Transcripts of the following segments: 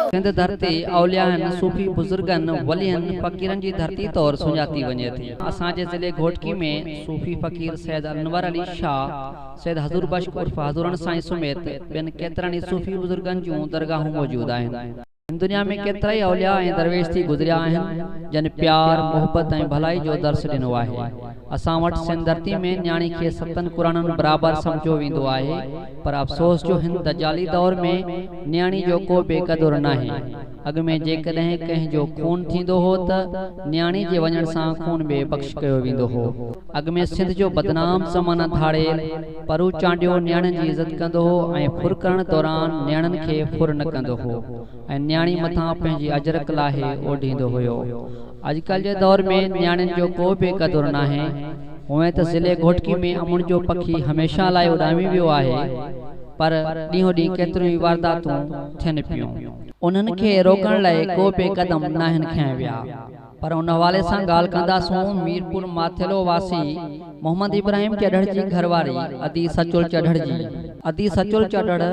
सिंध धरती औलियान सूफी बुजुर्गन वलियन फकीरन जी धरती तौर सुञाती वञे थी। असांजे ज़िले घोटकी में सूफी फकीर सैयद अनवर अली शाह, सैयद हज़ूर बख्श उर्फ हज़ूरन साईं समेत ॿियनि केतिरनि ई सूफी बुजुर्गन जूं दरगाहूं मौजूद आहिनि। दुनिया में केतिरा ई औलिया ऐं दरवेश थी गुज़रिया आहिनि जन प्यार मोहब्बत ऐं भलाई जो दर्स ॾिनो आहे। असां वटि सिंध धरती में न्याणी खे सतनि कुराननि बराबर सम्झो वेंदो आहे, पर अफ़सोस जो हिन दजाली दौर में न्याणी जो को बेक़दुर नाहे। अॻु में जेकॾहिं कंहिंजो खून थींदो हो त न्याणी जे वञण सां खून बि बख़्श कयो वेंदो हो। अॻु में सिंध जो बदनाम ज़माना धाड़ेल परू चांडियो न्याणियुनि जी इज़त कंदो हो ऐं फुर करण दौरान न्याणियुनि खे फुर न कंदो हो ऐं न्याणी मथां पंहिंजी अजरक लाहे ओढ़ींदो हुयो। अॼुकल्ह जे दौर में न्याणियुनि जो को बि क़दुर नाहे। हूअं त ज़िले घोटकी में अमुन जो पखी हमेशह लाइ उॾामी वियो आहे, पर ॾींहों ॾींहुं केतिरियूं ई वारदातूं थियनि पियूं। उन्हनि खे रोकण लाइ को बि क़दम नाहिनि खयां विया। पर उन हवाले सां ॻाल्हि कंदासूं मीरपुर माथेलो वासी मोहम्मद इब्राहिम चढ़ड़ जी घरवारी अदी सचुल चढ़ड़ जी। अदी सचुल चढ़ड़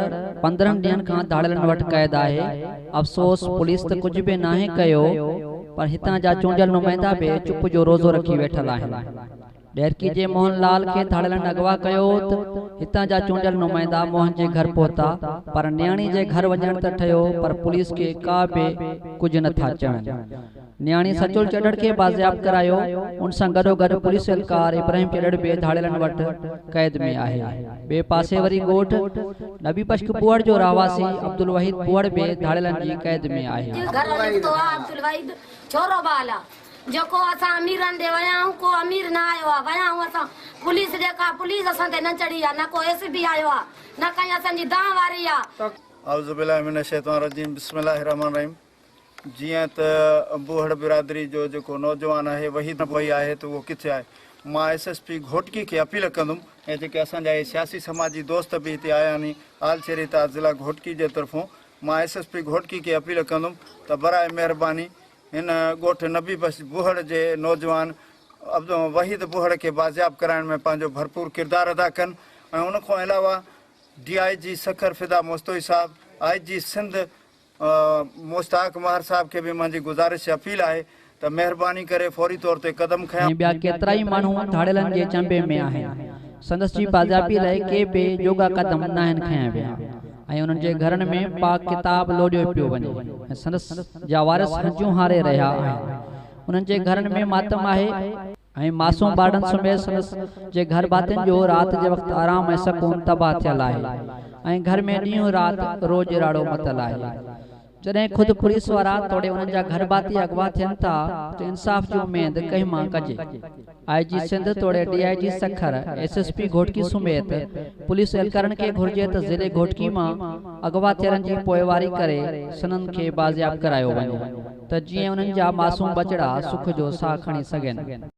15 ॾींहंनि खां धाड़ियलनि वटि क़ैद आहे। अफ़सोस पुलिस त कुझु बि नाहे कयो, पर हितां जा चूंडियल नुमाइंदा बि चुप जो रोज़ो रखी वेठल आहिनि। डेरकी जे मोहन लाल के धाड़ियलनि अगवा कयो त हितां जा चूंडियल नुमाइंदा मोहन जे घर पहुता, पर न्याणी जे घर वञण त ठहियो, पर पुलिस के का बि कुझु नथा चवनि। न्याणी सचुल चढ़ड़ के बाज़ियाब करायो। उन सां गॾोगॾु पुलिस एहलकार इब्राहिम चढ़ड़ बि धाड़ियलनि वटि क़ैद में आहे। ॿिए पासे वरी ॻोठ नबी बश्क बुअड़ जो रहवासी अब्दुल वहीद बुअड़ बि धाड़ियलनि जी क़ैद में आहे। जोको असां अमीरन दे वयाऊं, को अमीर ना आयो आ। वयाऊं असां पुलिस जेका पुलिस असां ते न चढ़ी आ, न को एसपी आयो आ, न कहीं असां जी दां वारी आ। औज़ु बिल्लाहि मिनश शैतानिर रजीम, बिस्मिल्लाहिर रहमानिर रहीम। जियां त बुहड़ बिरादरी जो जेको नौजवान आहे वहीद भई आहे त वो किथे आहे। मां SSP घोटकी के अपील कंदुमि ऐं जेके असांजा सियासी समाजी दोस्त बि हिते आया आहिनि आल शरीता ज़िला घोटकी जे तरफ़ों, मां SSP घोटकी के अपील कंदुमि त बराए महिरबानी इन ॻोठ नबी बख्श बुहड़ जे नौजवान वहीद बुहड़ के बाज़ियाब कराइण में पंहिंजो भरपूर किरदारु अदा कनि। ऐं उन खां अलावा DIG सखर फिदा मोस्तोई साहब, IG सिंध मुश्ताक महर साहब के भी मुंहिंजी गुज़ारिश अपील आहे त महिरबानी करे फौरी तौर ते क़दम खयां। ॿिया केतिरा ई माण्हू धाड़ियलनि जे चंबे में आहिनि। संदसि जी बाज़ियाबी लाइ के बि जोगा क़दम नाहिनि खयां विया ऐं उन्हनि जे घरनि में पाक किताब लोॾियो पियो वञे ऐं संदसि जा वारिस हंजूं हारे रहिया आहिनि। उन्हनि जे घरनि में मातम आहे ऐं मासूम ॿारनि समेत संदसि जे घर भातियुनि जो राति जे वक़्तु आराम ऐं सकून तबाह थियल आहे ऐं घर में ॾींहुं राति रोज़ राड़ो मतल आहे। जॾहिं ख़ुदि पुलिस वारा तोड़े उन्हनि जा घर भाती अगवा थियनि था त इंसाफ़ जी उमेद कंहिं मां कजे। IG सिंध तोड़े DIG सखर SSP घोटकी समेत पुलिस एहलकारनि खे घुर्जे त ज़िले घोटकी मां अगवा थियलनि जी पोइवारी करे सनन खे बाज़ियाब करायो वञे त जीअं उन्हनि जा मासूम बचड़ा सुख जो साह खणी सघनि।